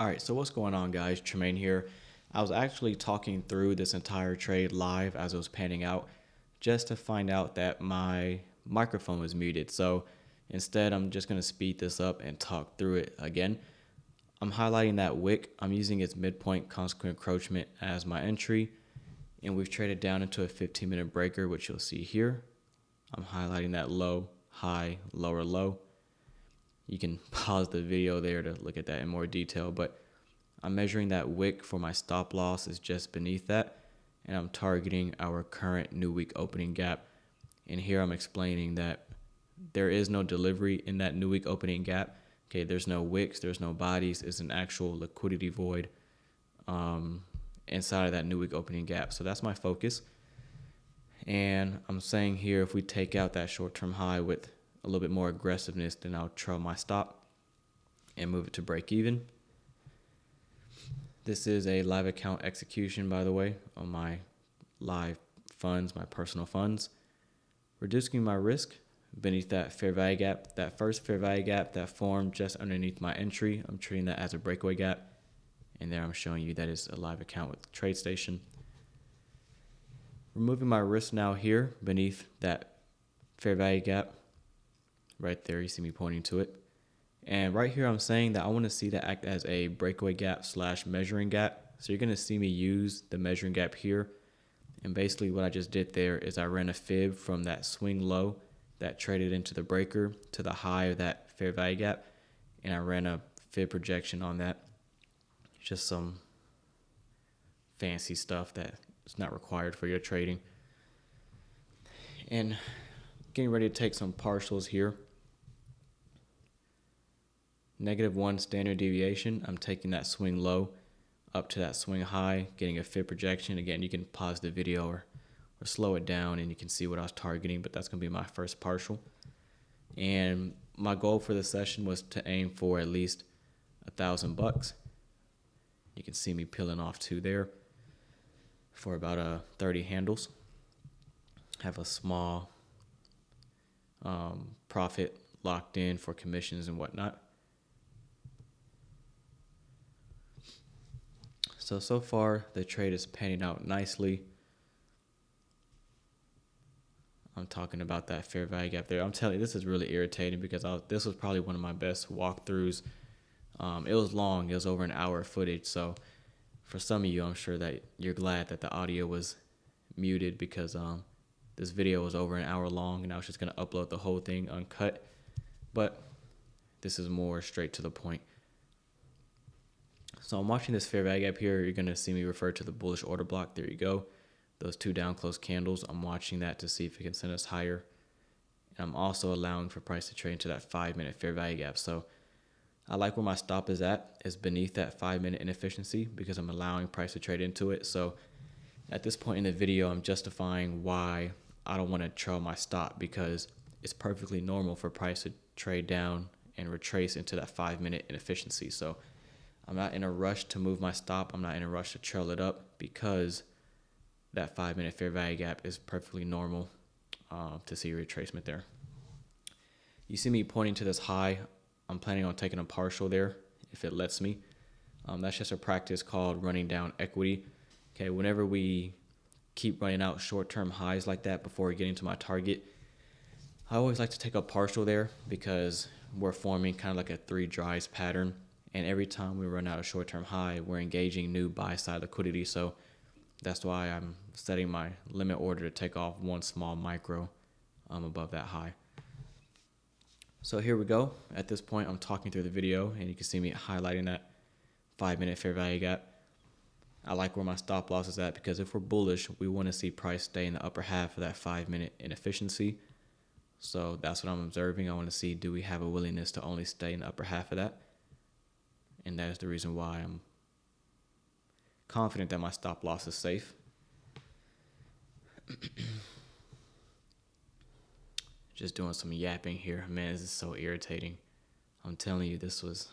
All right, so what's going on, guys? Tremaine here. I was actually talking through this entire trade live as it was panning out just to find out that my microphone was muted. So instead, I'm just going to speed this up and talk through it again. I'm highlighting that wick. I'm using its midpoint consequent encroachment as my entry, and we've traded down into a 15-minute breaker, which you'll see here. I'm highlighting that low, high, lower low. You can pause the video there to look at that in more detail, but I'm measuring that wick for my stop loss is just beneath that, and I'm targeting our current new week opening gap. And here I'm explaining that there is no delivery in that new week opening gap. Okay, there's no wicks, there's no bodies. It's an actual liquidity void inside of that new week opening gap. So that's my focus. And I'm saying here, if we take out that short-term high with a little bit more aggressiveness, then I'll trail my stop and move it to break even. This is a live account execution, by the way, on my live funds, my personal funds. Reducing my risk beneath that fair value gap. That first fair value gap that formed just underneath my entry, I'm treating that as a breakaway gap. And there I'm showing you that is a live account with TradeStation. Removing my risk now here beneath that fair value gap. Right there, you see me pointing to it. And right here, I'm saying that I want to see that act as a breakaway gap / measuring gap. So you're going to see me use the measuring gap here. And basically what I just did there is I ran a fib from that swing low that traded into the breaker to the high of that fair value gap. And I ran a fib projection on that. Just some fancy stuff that is not required for your trading. And getting ready to take some partials here. -1 standard deviation. I'm taking that swing low up to that swing high, getting a fib projection. Again, you can pause the video or slow it down and you can see what I was targeting, but that's going to be my first partial. And my goal for the session was to aim for at least $1,000. You can see me peeling off 2 there for about 30 handles. Have a small profit locked in for commissions and whatnot. So far, the trade is panning out nicely. I'm talking about that fair value gap there. I'm telling you, this is really irritating because this was probably one of my best walkthroughs. It was long. It was over an hour of footage. So for some of you, I'm sure that you're glad that the audio was muted because this video was over an hour long and I was just going to upload the whole thing uncut. But this is more straight to the point. So I'm watching this fair value gap here. You're going to see me refer to the bullish order block. There you go. Those 2 down close candles. I'm watching that to see if it can send us higher. And I'm also allowing for price to trade into that 5-minute fair value gap. So I like where my stop is at. It's beneath that 5-minute inefficiency because I'm allowing price to trade into it. So at this point in the video, I'm justifying why I don't want to trail my stop because it's perfectly normal for price to trade down and retrace into that 5-minute inefficiency. So I'm not in a rush to move my stop. I'm not in a rush to trail it up because that 5-minute fair value gap is perfectly normal to see a retracement there. You see me pointing to this high. I'm planning on taking a partial there if it lets me. That's just a practice called running down equity. Okay, whenever we keep running out short-term highs like that before getting to my target, I always like to take a partial there because we're forming kind of like a 3 drives pattern. And every time we run out a short-term high, we're engaging new buy-side liquidity. So that's why I'm setting my limit order to take off 1 small micro above that high. So here we go. At this point, I'm talking through the video, and you can see me highlighting that 5-minute fair value gap. I like where my stop loss is at because if we're bullish, we want to see price stay in the upper half of that 5-minute inefficiency. So that's what I'm observing. I want to see, do we have a willingness to only stay in the upper half of that? And that is the reason why I'm confident that my stop loss is safe. Just doing some yapping here. Man, this is so irritating. I'm telling you, this was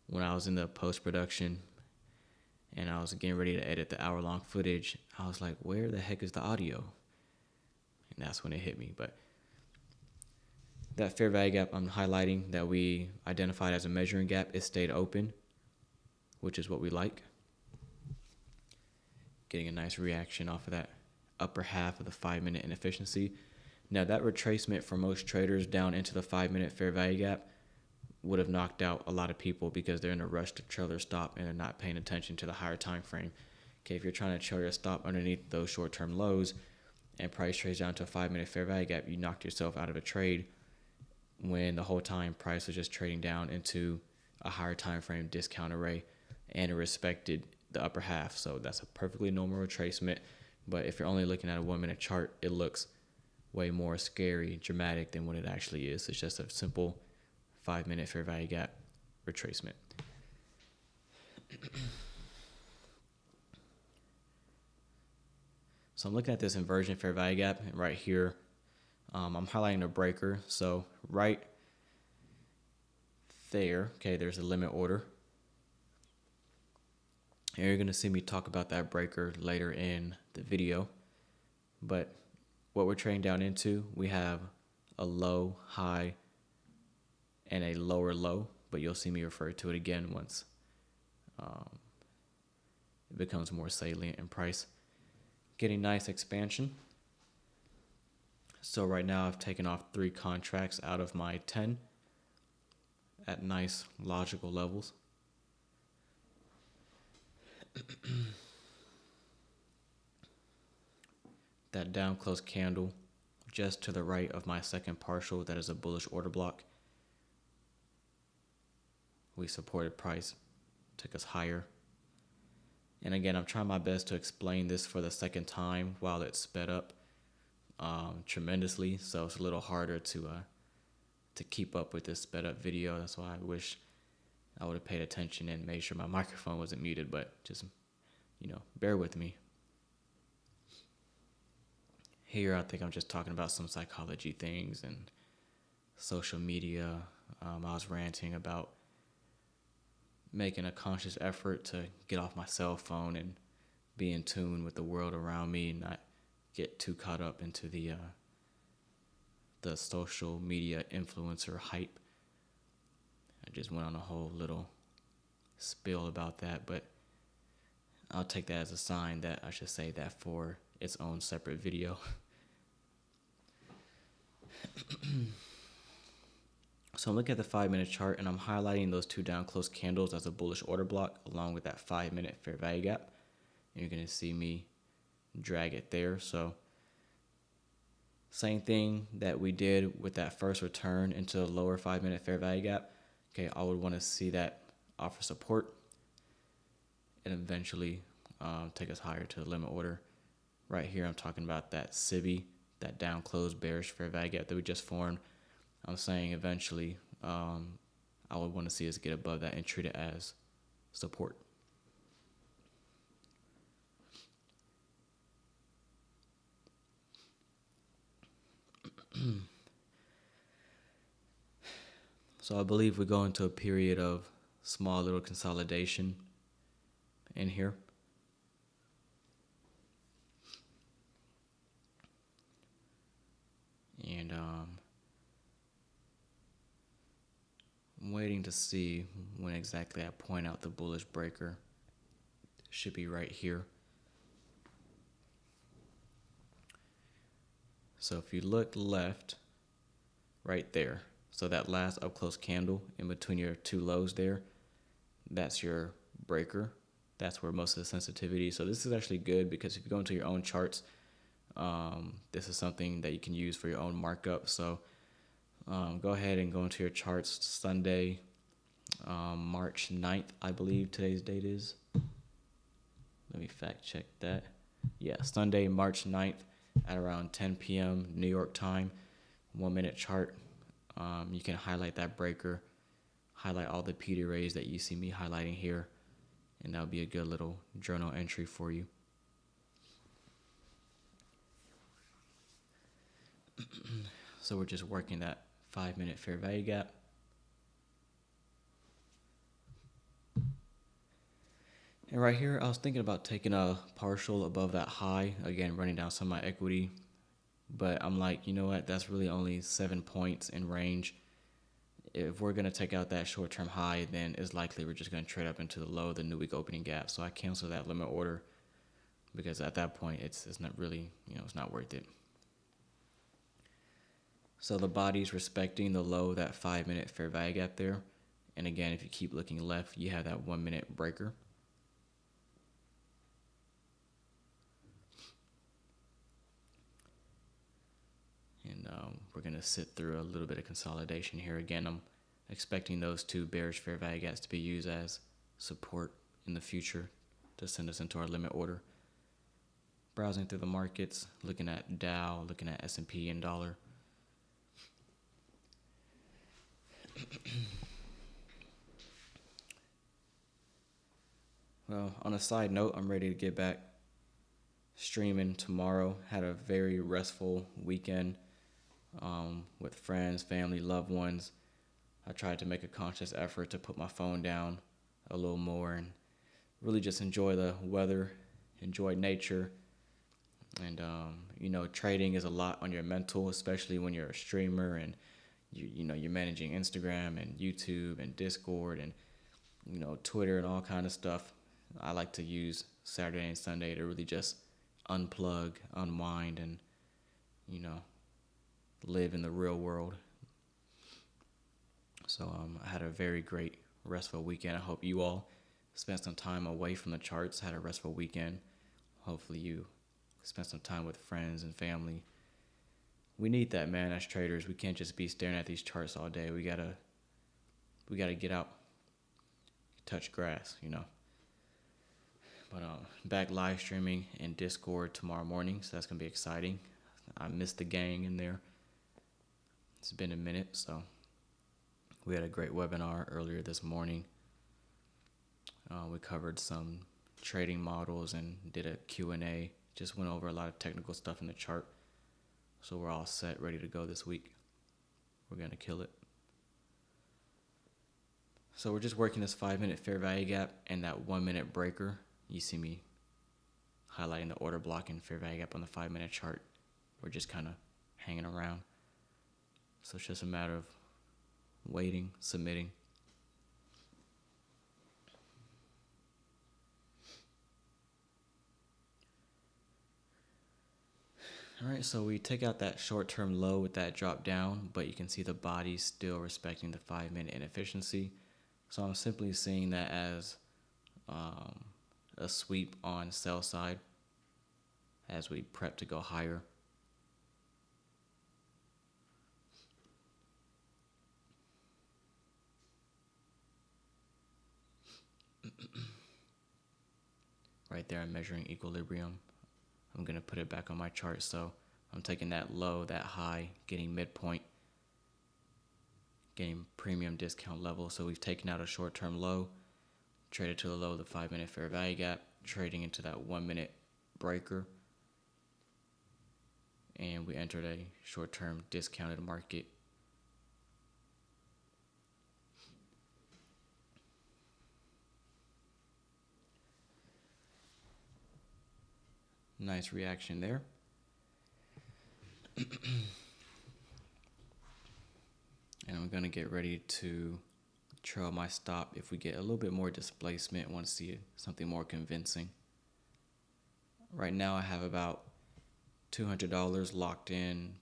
when I was in the post-production and I was getting ready to edit the hour-long footage. I was like, where the heck is the audio? And that's when it hit me. But That fair value gap I'm highlighting that we identified as a measuring gap, it stayed open, which is what we like. Getting a nice reaction off of that upper half of the 5-minute inefficiency. Now that retracement for most traders down into the 5-minute fair value gap would have knocked out a lot of people because they're in a rush to trail their stop and they're not paying attention to the higher time frame. Okay, if you're trying to trail your stop underneath those short-term lows and price trades down to a 5-minute fair value gap, you knocked yourself out of a trade when the whole time price was just trading down into a higher time frame discount array and it respected the upper half. So that's a perfectly normal retracement. But if you're only looking at a 1-minute chart, it looks way more scary, dramatic than what it actually is. It's just a simple 5-minute fair value gap retracement. So I'm looking at this inversion fair value gap, and right here, I'm highlighting a breaker. So right there, okay, there's a limit order. And you're going to see me talk about that breaker later in the video. But what we're trading down into, we have a low, high, and a lower low. But you'll see me refer to it again once it becomes more salient in price. Getting nice expansion. So right now I've taken off 3 contracts out of my 10 at nice logical levels. That down close candle just to the right of my second partial, that is a bullish order block. We supported price, took us higher. And again, I'm trying my best to explain this for the second time while it's sped up tremendously. So it's a little harder to keep up with this sped up video. That's why I wish I would have paid attention and made sure my microphone wasn't muted, but just, bear with me. Here, I think I'm just talking about some psychology things and social media. I was ranting about making a conscious effort to get off my cell phone and be in tune with the world around me and not get too caught up into the social media influencer hype. I just went on a whole little spiel about that, but I'll take that as a sign that I should save that for its own separate video. So I'm looking at the 5-minute chart and I'm highlighting those 2 down close candles as a bullish order block along with that 5-minute fair value gap. And you're going to see me drag it there. So same thing that we did with that first return into the lower 5-minute fair value gap. Okay, I would want to see that offer support and eventually take us higher to the limit order. Right here, I'm talking about that CIBI, that down close bearish fair value gap that we just formed. I'm saying eventually I would want to see us get above that and treat it as support. So I believe we go into a period of small little consolidation in here. And I'm waiting to see when exactly I point out the bullish breaker. It should be right here. So if you look left, right there, so that last up close candle in between your 2 lows there, that's your breaker. That's where most of the sensitivity. So this is actually good because if you go into your own charts, this is something that you can use for your own markup. So go ahead and go into your charts Sunday, March 9th, I believe today's date is. Let me fact check that. Yeah, Sunday, March 9th at around 10 p.m. New York time, 1-minute chart. You can highlight that breaker, highlight all the PD rays that you see me highlighting here, and that'll be a good little journal entry for you. So we're just working that 5-minute fair value gap. And right here, I was thinking about taking a partial above that high, again, running down some of my equity, But I'm like, you know what? That's really only 7 points in range. If we're going to take out that short-term high, then it's likely we're just going to trade up into the low, the new week opening gap. So I cancel that limit order because at that point, it's not really, it's not worth it. So the body's respecting the low, that 5-minute fair value gap there. And again, if you keep looking left, you have that 1-minute breaker. And we're going to sit through a little bit of consolidation here. Again, I'm expecting those two bearish fair value gaps to be used as support in the future to send us into our limit order. Browsing through the markets, looking at Dow, looking at S&P and dollar. Well, on a side note, I'm ready to get back streaming tomorrow. Had a very restful weekend with friends, family, loved ones. I tried to make a conscious effort to put my phone down a little more and really just enjoy the weather, enjoy nature. And, trading is a lot on your mental, especially when you're a streamer and you're managing Instagram and YouTube and Discord and, Twitter and all kind of stuff. I like to use Saturday and Sunday to really just unplug, unwind, and, live in the real world. So I had a very great, restful weekend. I hope you all spent some time away from the charts, had a restful weekend. Hopefully you spent some time with friends and family. We need that, man, as traders. We can't just be staring at these charts all day. We gotta get out, touch grass, But back live streaming in Discord tomorrow morning, so that's gonna be exciting. I missed the gang in there. It's been a minute, so we had a great webinar earlier this morning. We covered some trading models and did a Q&A. Just went over a lot of technical stuff in the chart. So we're all set, ready to go this week. We're going to kill it. So we're just working this 5-minute fair value gap and that 1-minute breaker. You see me highlighting the order block and fair value gap on the 5-minute chart. We're just kind of hanging around. So it's just a matter of waiting, submitting. All right, so we take out that short-term low with that drop down, but you can see the body's still respecting the 5-minute inefficiency. So I'm simply seeing that as a sweep on sell side as we prep to go higher. Right there, I'm measuring equilibrium. I'm going to put it back on my chart. So I'm taking that low, that high, getting midpoint, getting premium discount level. So we've taken out a short-term low, traded to the low of the 5-minute fair value gap, trading into that 1-minute breaker. And we entered a short-term discounted market. Nice reaction there. And I'm going to get ready to trail my stop if we get a little bit more displacement. I want to see something more convincing. Right now I have about $200 locked in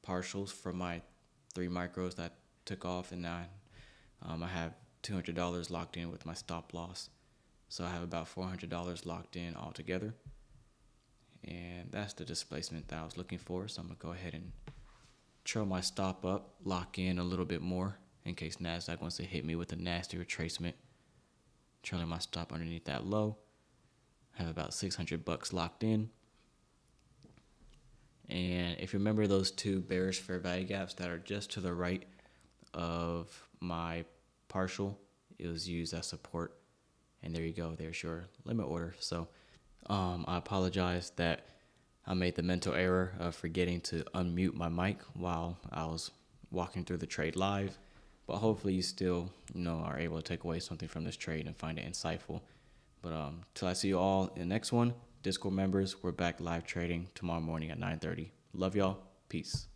partials for my 3 micros that I took off, and now I have $200 locked in with my stop loss. So I have about $400 locked in altogether. And that's the displacement that I was looking for. So I'm going to go ahead and trail my stop up, lock in a little bit more in case NASDAQ wants to hit me with a nasty retracement. Trailing my stop underneath that low. I have about $600 locked in. And if you remember those 2 bearish fair value gaps that are just to the right of my partial, it was used as support. And there you go. There's your limit order. So I apologize that I made the mental error of forgetting to unmute my mic while I was walking through the trade live. But hopefully you still, are able to take away something from this trade and find it insightful. But till I see you all in the next one, Discord members, we're back live trading tomorrow morning at 9:30. Love y'all. Peace.